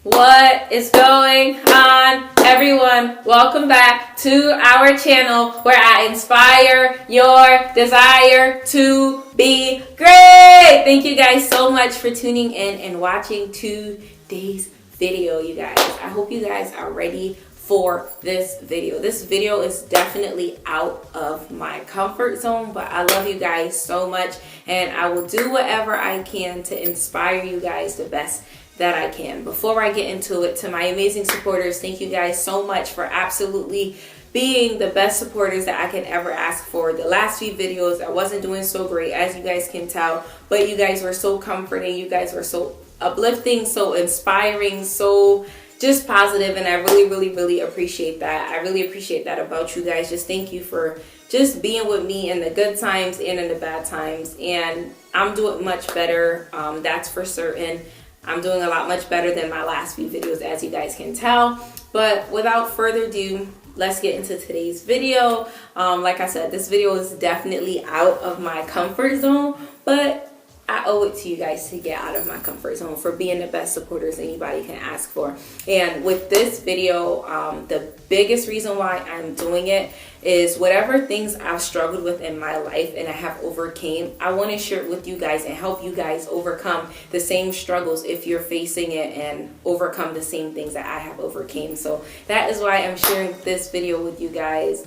What is going on, everyone? Welcome back to our channel where I inspire your desire to be great. Thank you guys so much for tuning in and watching today's video, you guys. I hope you guys are ready for this video. This video is definitely out of my comfort zone, but I love you guys so much and I will do whatever I can to inspire you guys the best that I can. Before I get into it, to my amazing supporters, thank you guys so much for absolutely being the best supporters that I can ever ask for. The last few videos I wasn't doing so great, as you guys can tell, but you guys were so comforting, you guys were so uplifting, so inspiring, so just positive, and I really appreciate that. I really appreciate that about you guys. Just thank you for just being with me in the good times and in the bad times, and I'm doing much better, that's for certain. I'm doing a lot much better than my last few videos, as you guys can tell. But without further ado, let's get into today's video. Like I said, this video is definitely out of my comfort zone, but I owe it to you guys to get out of my comfort zone for being the best supporters anybody can ask for. And with this video, the biggest reason why I'm doing it is whatever things I've struggled with in my life and I have overcame, I want to share it with you guys and help you guys overcome the same struggles if you're facing it and overcome the same things that I have overcame. So that is why I'm sharing this video with you guys.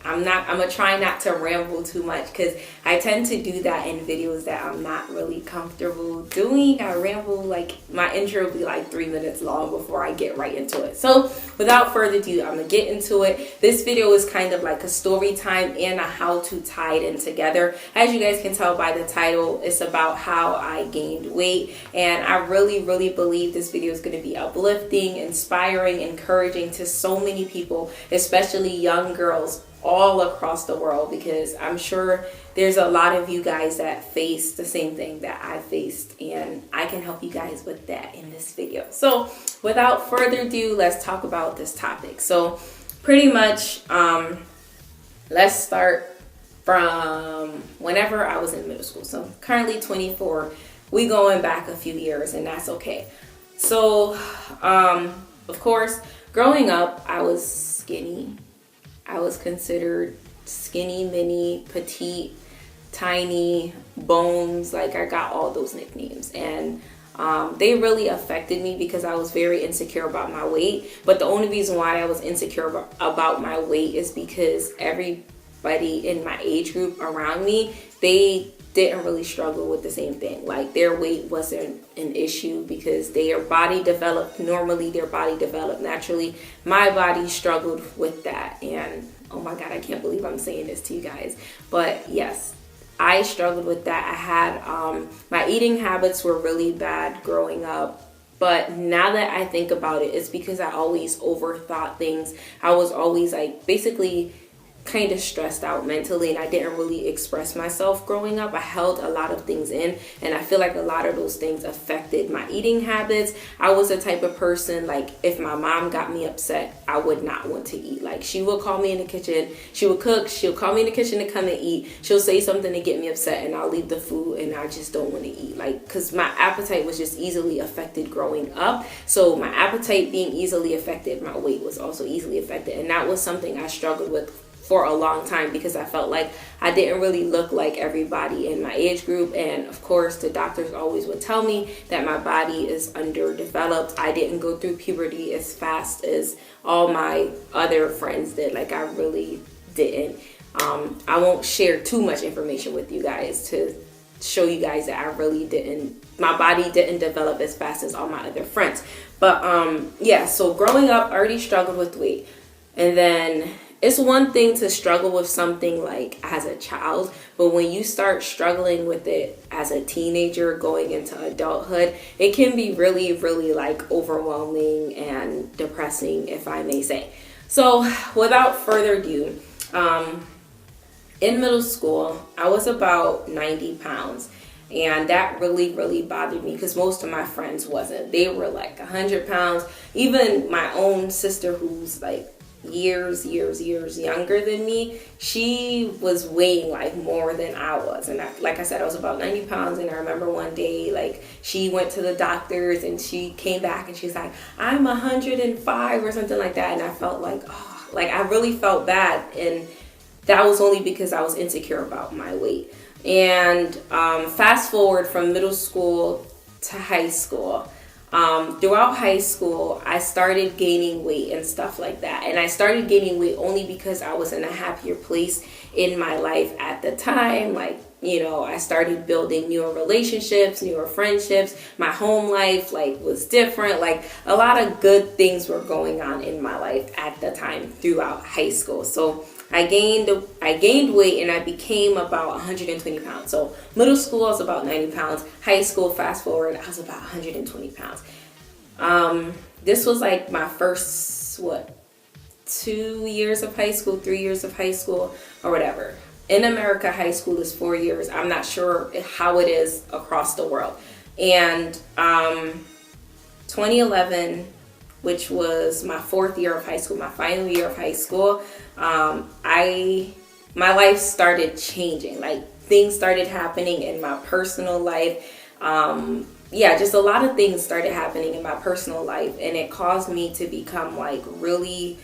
I'm gonna try not to ramble too much because I tend to do that in videos that I'm not really comfortable doing. I ramble, like my intro will be like 3 minutes long before I get right into it. So without further ado, I'm gonna get into it. This video is kind of like a story time and a how to tie it in together. As you guys can tell by the title, it's about how I gained weight, and I really believe this video is gonna be uplifting, inspiring, encouraging to so many people, especially young girls all across the world, because I'm sure there's a lot of you guys that face the same thing that I faced, and I can help you guys with that in this video. So without further ado, let's talk about this topic. So pretty much, let's start from whenever I was in middle school. So I'm currently 24. We going back a few years, and that's okay. So of course, growing up, I was skinny. I was considered skinny, mini, petite, tiny, bones. Like, I got all those nicknames, and they really affected me because I was very insecure about my weight. But the only reason why I was insecure about my weight is because everybody in my age group around me, they didn't really struggle with the same thing. Like, their weight wasn't an issue because their body developed normally, their body developed naturally. My body struggled with that, and oh my god, I can't believe I'm saying this to you guys, but yes, I struggled with that. I had my eating habits were really bad growing up. But now that I think about it, it's because I always overthought things. I was always like basically kind of stressed out mentally, and I didn't really express myself growing up. I held a lot of things in, and I feel like a lot of those things affected my eating habits. I was the type of person, like, if my mom got me upset, I would not want to eat. Like, she would call me in the kitchen, she would cook, she'll call me in the kitchen to come and eat, she'll say something to get me upset, and I'll leave the food and I just don't want to eat. Like, because my appetite was just easily affected growing up. So my appetite being easily affected, my weight was also easily affected, and that was something I struggled with for a long time because I felt like I didn't really look like everybody in my age group. And of course, the doctors always would tell me that my body is underdeveloped. I didn't go through puberty as fast as all my other friends did. Like, I really didn't. I won't share too much information with you guys to show you guys that I really didn't, my body didn't develop as fast as all my other friends. But yeah, so growing up, I already struggled with weight. And then it's one thing to struggle with something like as a child, but when you start struggling with it as a teenager going into adulthood, it can be really like overwhelming and depressing, if I may say. So without further ado, in middle school, I was about 90 pounds. And that really bothered me because most of my friends wasn't. They were like 100 pounds. Even my own sister, who's like years younger than me, she was weighing like more than I was. And like I said, I was about 90 pounds. And I remember one day, like, she went to the doctors and she came back and she's like, I'm 105 or something like that. And I felt like, oh, like I really felt bad. And that was only because I was insecure about my weight. And fast forward from middle school to high school. Throughout high school, I started gaining weight and stuff like that. And I started gaining weight only because I was in a happier place in my life at the time. Like, you know, I started building newer relationships, newer friendships. My home life, like, was different. Like, a lot of good things were going on in my life at the time throughout high school. So I gained weight and I became about 120 pounds. So middle school, I was about 90 pounds. High school, fast forward, I was about 120 pounds. This was like my first, 2 years of high school, 3 years of high school, or whatever. In America, high school is 4 years. I'm not sure how it is across the world. And 2011, which was my 4th year of high school, my final year of high school, my life started changing. Like, things started happening in my personal life. Just a lot of things started happening in my personal life, and it caused me to become like really,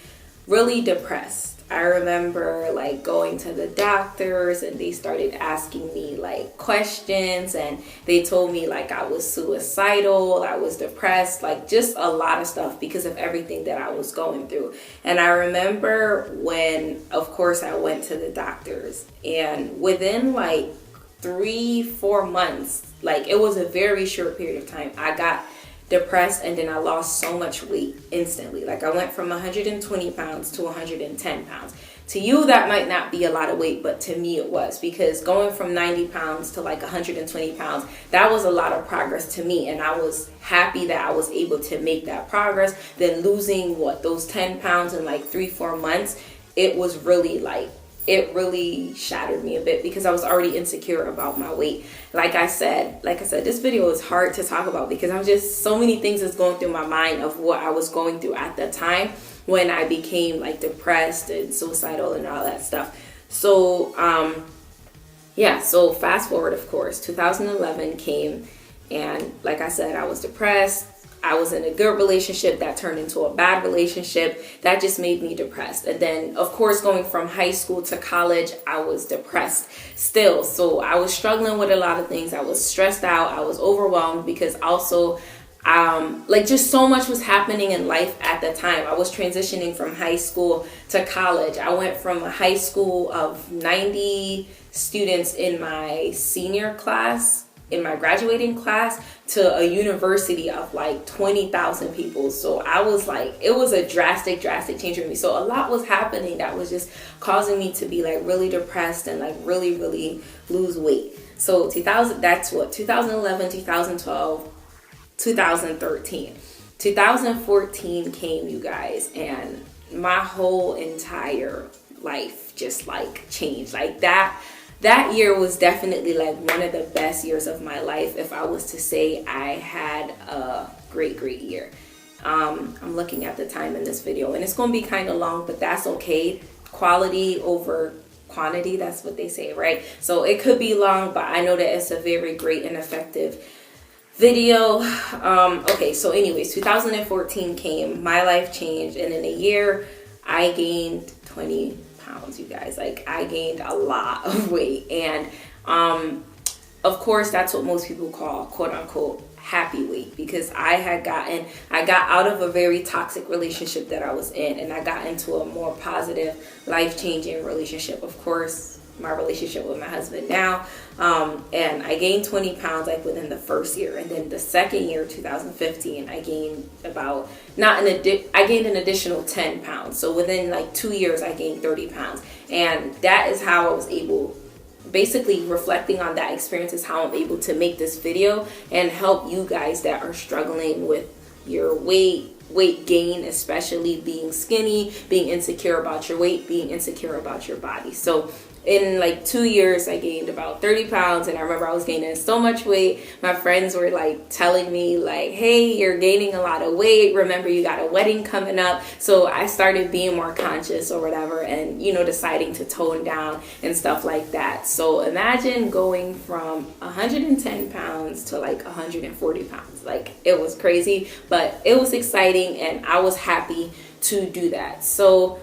really depressed. I remember like going to the doctors and they started asking me like questions, and they told me like I was suicidal, I was depressed, like just a lot of stuff because of everything that I was going through. And I remember when, of course, I went to the doctors, and within like 3-4 months, like it was a very short period of time, I got depressed, and then I lost so much weight instantly. Like, I went from 120 pounds to 110 pounds. To you, that might not be a lot of weight, but to me it was, because going from 90 pounds to like 120 pounds, that was a lot of progress to me, and I was happy that I was able to make that progress. Then losing those 10 pounds in like 3-4 months, it was really like, it really shattered me a bit because I was already insecure about my weight. Like I said, this video is hard to talk about because I'm just, so many things is going through my mind of what I was going through at the time when I became like depressed and suicidal and all that stuff. So, so fast forward, of course, 2011 came, and like I said, I was depressed. I was in a good relationship that turned into a bad relationship. That just made me depressed. And then, of course, going from high school to college, I was depressed still. So I was struggling with a lot of things. I was stressed out. I was overwhelmed because also, just so much was happening in life at the time. I was transitioning from high school to college. I went from a high school of 90 students in my senior class, in my graduating class, to a university of like 20,000 people. So I was like, it was a drastic change for me. So a lot was happening that was just causing me to be like really depressed and like really, really lose weight. So 2011, 2012, 2013. 2014 came, you guys, and my whole entire life just like changed. Like that year was definitely like one of the best years of my life. If I was to say I had a great year. I'm looking at the time in this video, and it's going to be kind of long, but that's okay. Quality over quantity, that's what they say, right? So it could be long, but I know that it's a very great and effective video. Okay, so anyways, 2014 came, my life changed, and in a year I gained 20 pounds, you guys. Like, I gained a lot of weight, and of course that's what most people call quote unquote happy weight, because I got out of a very toxic relationship that I was in, and I got into a more positive, life-changing relationship. Of course, my relationship with my husband now, and I gained 20 pounds like within the first year, and then the second year, 2015, I gained I gained an additional 10 pounds. So within like 2 years, I gained 30 pounds, and that is how I was able, basically reflecting on that experience, is how I'm able to make this video and help you guys that are struggling with your weight gain, especially being skinny, being insecure about your weight, being insecure about your body. So in like 2 years, I gained about 30 pounds. And I remember I was gaining so much weight. My friends were like telling me like, hey, you're gaining a lot of weight. Remember, you got a wedding coming up. So I started being more conscious or whatever, and, you know, deciding to tone down and stuff like that. So imagine going from 110 pounds to like 140 pounds. Like, it was crazy, but it was exciting, and I was happy to do that. So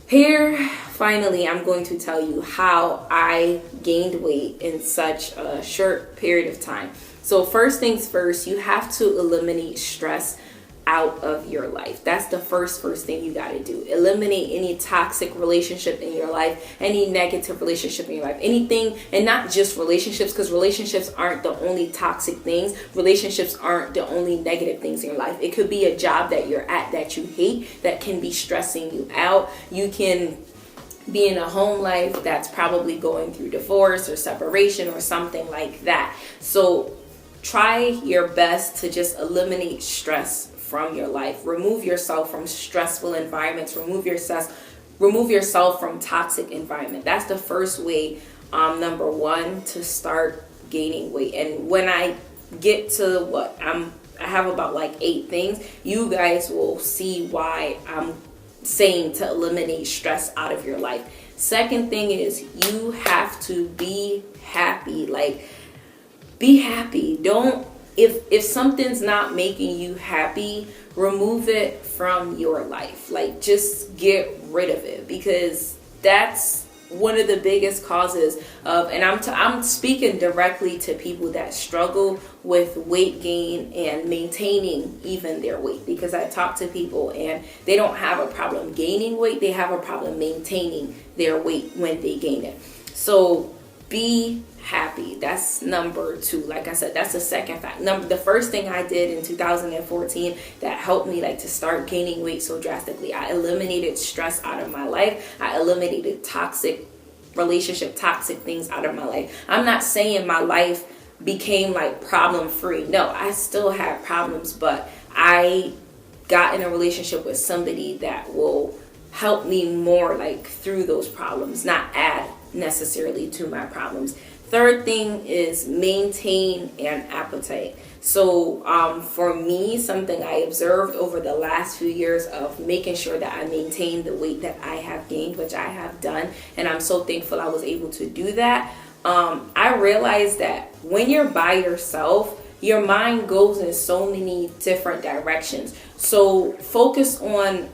here, finally, I'm going to tell you how I gained weight in such a short period of time. So first things first, you have to eliminate stress out of your life. That's the first thing you got to do. Eliminate any toxic relationship in your life, any negative relationship in your life, anything, and not just relationships, because relationships aren't the only toxic things. Relationships aren't the only negative things in your life. It could be a job that you're at that you hate, that can be stressing you out. You can be in a home life that's probably going through divorce or separation or something like that. So try your best to just eliminate stress from your life. Remove yourself from stressful environments. Remove yourself from toxic environment. That's the first way, number one, to start gaining weight. And when I get to I have about like 8 things, you guys will see why I'm saying to eliminate stress out of your life. Second thing is, you have to be happy. Like, be happy. Don't, if something's not making you happy, remove it from your life. Like, just get rid of it, because that's one of the biggest causes of, and I'm speaking directly to people that struggle with weight gain and maintaining even their weight, because I talk to people and they don't have a problem gaining weight, they have a problem maintaining their weight when they gain it. So be happy. That's number 2. Like I said, that's the second fact. The first thing I did in 2014 that helped me like to start gaining weight so drastically, I eliminated stress out of my life. I eliminated toxic relationship, toxic things out of my life. I'm not saying my life became like problem free. No, I still had problems, but I got in a relationship with somebody that will help me more like through those problems, not add necessarily to my problems. Third thing is maintain an appetite. So for me, something I observed over the last few years of making sure that I maintain the weight that I have gained, which I have done, and I'm so thankful I was able to do that. I realized that when you're by yourself, your mind goes in so many different directions. So focus on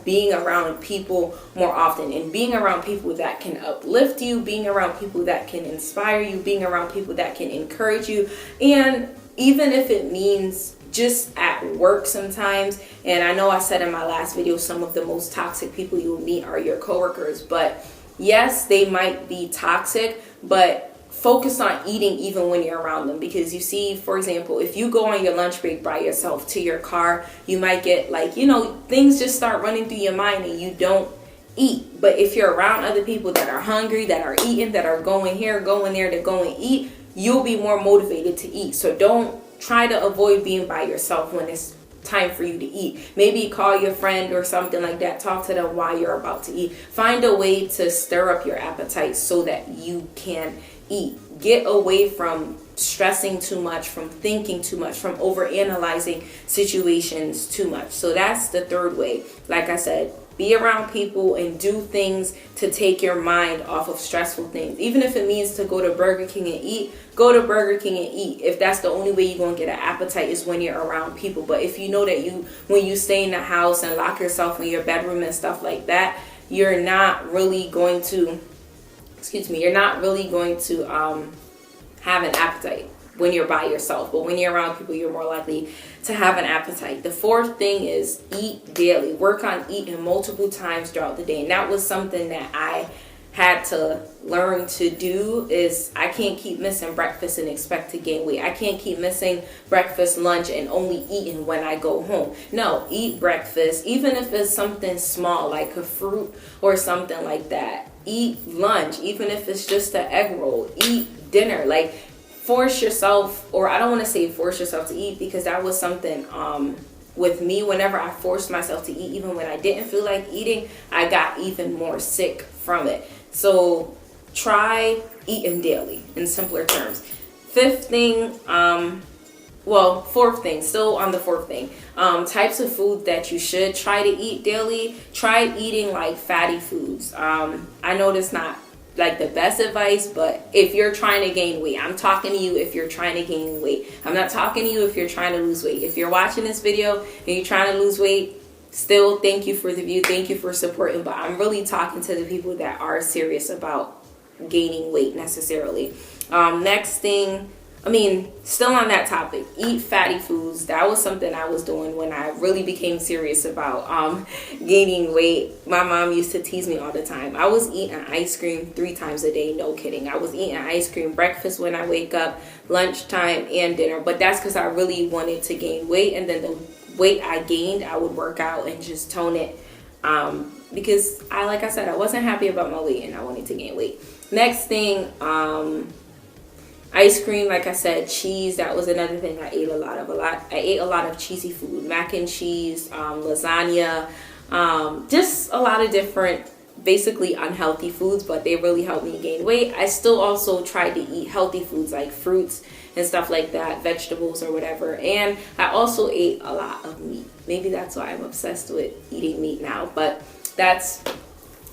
being around people more often, and being around people that can uplift you, being around people that can inspire you, being around people that can encourage you. And even if it means just at work sometimes, and I know I said in my last video, some of the most toxic people you will meet are your coworkers, but yes, they might be toxic, but focus on eating even when you're around them. Because you see, for example, if you go on your lunch break by yourself to your car, you might get like, things just start running through your mind and you don't eat. But if you're around other people that are hungry, that are eating, that are going here, going there to go and eat, you'll be more motivated to eat. So don't try to avoid being by yourself when it's time for you to eat. Maybe call your friend or something like that. Talk to them while you're about to eat. Find a way to stir up your appetite so that you can eat. Get away from stressing too much, from thinking too much, from overanalyzing situations too much. So that's the third way. Like I said, be around people and do things to take your mind off of stressful things. Even if it means to go to Burger King and eat, go to Burger King and eat. If that's the only way you're going to get an appetite is when you're around people. But if you know that when you stay in the house and lock yourself in your bedroom and stuff like that, you're not really going to have an appetite when you're by yourself. But when you're around people, you're more likely to have an appetite. The fourth thing is eat daily. Work on eating multiple times throughout the day. And that was something that I had to learn to do. Is I can't keep missing breakfast and expect to gain weight. I can't keep missing breakfast, lunch, and only eating when I go home. No, eat breakfast, even if it's something small like a fruit or something like that. Eat lunch, even if it's just an egg roll. Eat dinner. Like, force yourself, or I don't want to say force yourself to eat, because that was something with me, whenever I forced myself to eat, even when I didn't feel like eating, I got even more sick from it. So try eating daily, in simpler terms. Fourth thing, still on the fourth thing, types of food that you should try to eat daily. Try eating like fatty foods. I know that's not like the best advice, but if you're trying to gain weight, I'm talking to you if you're trying to gain weight. I'm not talking to you if you're trying to lose weight. If you're watching this video and you're trying to lose weight, still thank you for the view, thank you for supporting, but I'm really talking to the people that are serious about gaining weight necessarily. Next thing, still on that topic, eat fatty foods. That was something I was doing when I really became serious about gaining weight. My mom used to tease me all the time. I was eating ice cream 3 times a day, no kidding. I was eating ice cream breakfast when I wake up, lunchtime, and dinner. But that's because I really wanted to gain weight, and then the weight I gained, I would work out and just tone it. Because like I said, I wasn't happy about my weight and I wanted to gain weight. Next thing, ice cream, like I said, cheese, that was another thing I ate a lot of. I ate a lot of cheesy food, mac and cheese, lasagna, just a lot of different, basically unhealthy foods, but they really helped me gain weight. I still also tried to eat healthy foods like fruits and stuff like that, vegetables or whatever. And I also ate a lot of meat. Maybe that's why I'm obsessed with eating meat now, but that's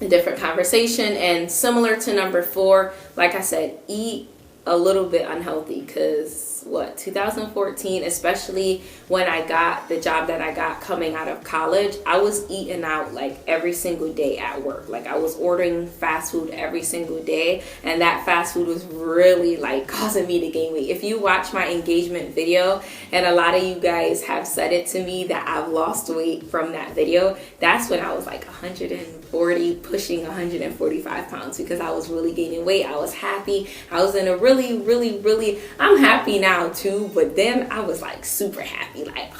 a different conversation. And similar to number 4, like I said, eat a little bit unhealthy, because 2014, especially when I got the job that I got coming out of college, I was eating out like every single day at work. Like I was ordering fast food every single day, and that fast food was really like causing me to gain weight. If you watch my engagement video, and a lot of you guys have said it to me that I've lost weight from that video, that's when I was like 140, pushing 145 pounds, because I was really gaining weight. I was happy. I was in a really, I'm happy now too, but then I was like super happy, like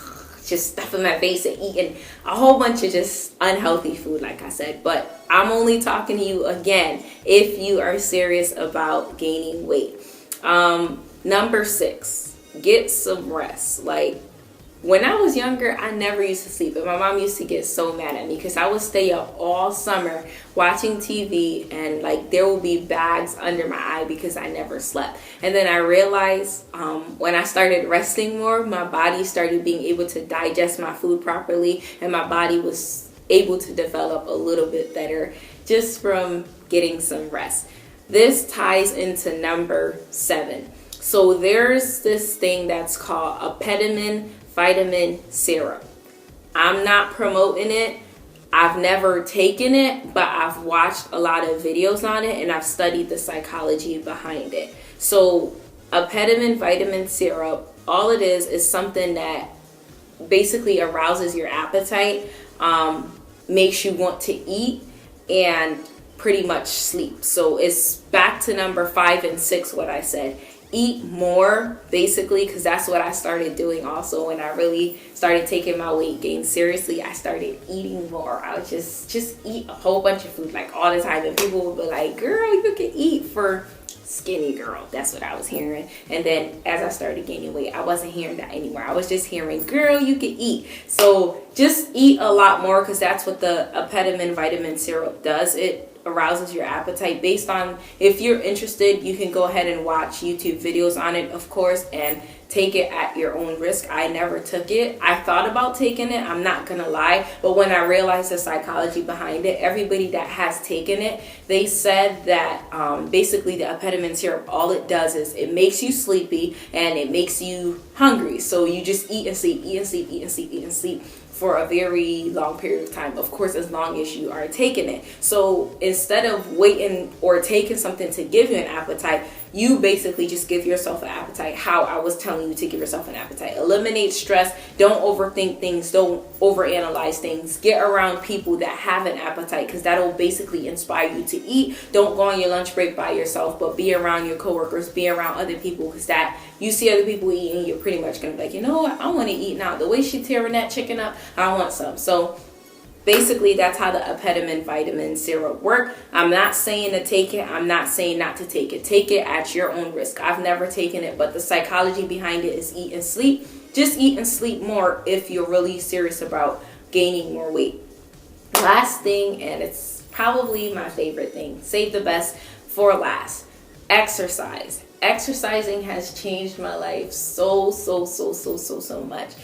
just stuffing my face and eating a whole bunch of just unhealthy food, like I said. But I'm only talking to you again if you are serious about gaining weight. Number 6, get some rest. Like when I was younger, I never used to sleep, and my mom used to get so mad at me because I would stay up all summer watching TV, and like there will be bags under my eye because I never slept. And then I realized when I started resting more, my body started being able to digest my food properly, and my body was able to develop a little bit better just from getting some rest. This ties into number 7. So there's this thing that's called amphetamine vitamin syrup. I'm not promoting it. I've never taken it, but I've watched a lot of videos on it, and I've studied the psychology behind it. So amphetamine vitamin syrup, all it is something that basically arouses your appetite, makes you want to eat, and pretty much sleep. So it's back to number 5 and 6, what I said. Eat more, basically, because that's what I started doing also when I really started taking my weight gain seriously. I started eating more. I would just eat a whole bunch of food like all the time, and people would be like, girl, you can eat for skinny girl. That's what I was hearing. And then as I started gaining weight, I wasn't hearing that anymore. I was just hearing, girl, you can eat. So just eat a lot more, because that's what the amphetamine vitamin syrup does. It arouses your appetite. Based on, if you're interested, you can go ahead and watch YouTube videos on it, of course, and take it at your own risk. I never took it. I thought about taking it, I'm not gonna lie, but when I realized the psychology behind it, everybody that has taken it, they said that basically the amphetamine syrup, all it does is it makes you sleepy and it makes you hungry. So you just eat and sleep, eat and sleep, eat and sleep, eat and sleep for a very long period of time, of course, as long as you are taking it. So instead of waiting or taking something to give you an appetite, you basically just give yourself an appetite how I was telling you to give yourself an appetite. Eliminate stress. Don't overthink things. Don't overanalyze things. Get around people that have an appetite, because that'll basically inspire you to eat. Don't go on your lunch break by yourself, but be around your coworkers, be around other people, because that you see other people eating, you're pretty much going to be like, you know what, I want to eat now. The way she's tearing that chicken up, I want some. So basically, that's how the amphetamine vitamin syrup work. I'm not saying to take it. I'm not saying not to take it. Take it at your own risk. I've never taken it, but the psychology behind it is eat and sleep. just eat and sleep more if you're really serious about gaining more weight. Last thing, and it's probably my favorite thing, save the best for last: exercise. Exercising has changed my life so much.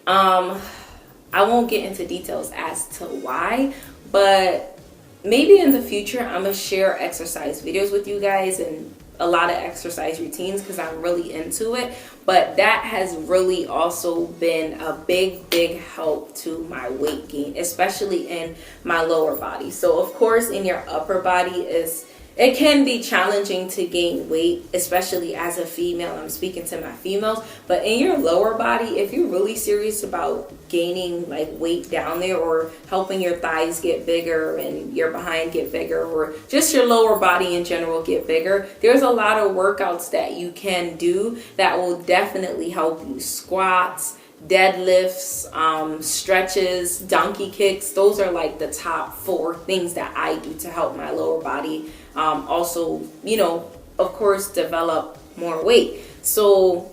I won't get into details as to why, but maybe in the future I'm gonna share exercise videos with you guys and a lot of exercise routines because I'm really into it. But that has really also been a big help to my weight gain, especially in my lower body. So of course in your upper body it can be challenging to gain weight, especially as a female. I'm speaking to my females. But in your lower body, if you're really serious about gaining like weight down there, or helping your thighs get bigger and your behind get bigger, or just your lower body in general get bigger, there's a lot of workouts that you can do that will definitely help you. Squats, deadlifts, stretches, donkey kicks. Those are like the top 4 things that I do to help my lower body also, of course, develop more weight. So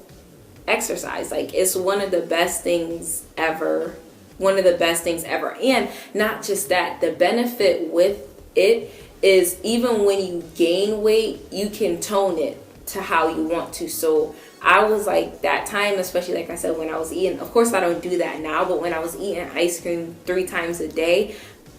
exercise, like, it's one of the best things ever. And not just that, the benefit with it is even when you gain weight, you can tone it to how you want to. So I was like, that time, especially like I said, when I was eating, of course I don't do that now, but when I was eating ice cream 3 times a day,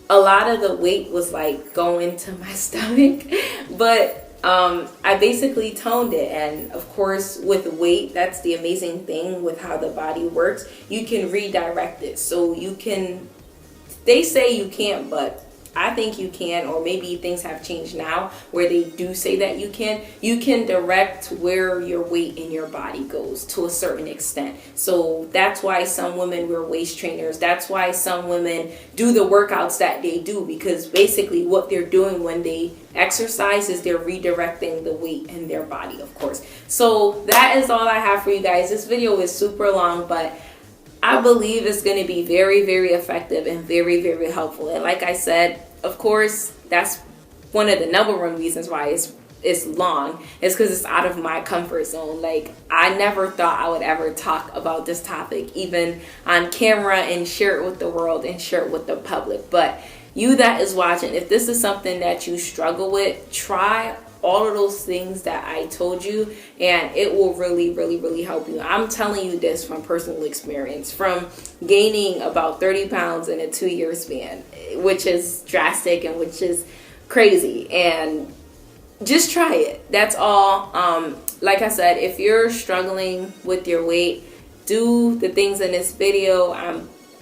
a lot of the weight was like going to my stomach. But I basically toned it. And of course with weight, that's the amazing thing with how the body works. You can redirect it. So they say you can't, but I think you can, or maybe things have changed now where they do say that you can direct where your weight in your body goes to a certain extent. So that's why some women wear waist trainers. That's why some women do the workouts that they do, because basically what they're doing when they exercise is they're redirecting the weight in their body, of course. So that is all I have for you guys. This video is super long, but I believe it's going to be very effective and very helpful. And like I said, of course, that's one of the number 1 reasons why it's long, is because it's out of my comfort zone. Like, I never thought I would ever talk about this topic, even on camera, and share it with the world and share it with the public. But you that is watching, if this is something that you struggle with, try all of those things that I told you, and it will really help you. I'm telling you this from personal experience, from gaining about 30 pounds in a 2-year span, which is drastic and which is crazy. And just try it. That's all. Like I said, if you're struggling with your weight, do the things in this video.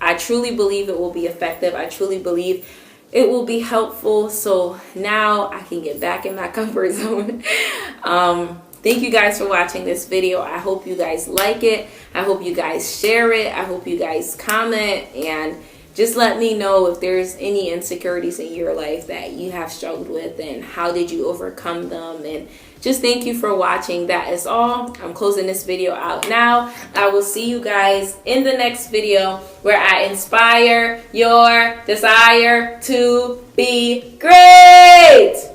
I truly believe it will be effective. I truly believe it will be helpful. So now I can get back in my comfort zone. Thank you guys for watching this video. I hope you guys like it. I hope you guys share it. I hope you guys comment, and just let me know if there's any insecurities in your life that you have struggled with, and how did you overcome them. And just thank you for watching. That is all. I'm closing this video out now. I will see you guys in the next video, where I inspire your desire to be great.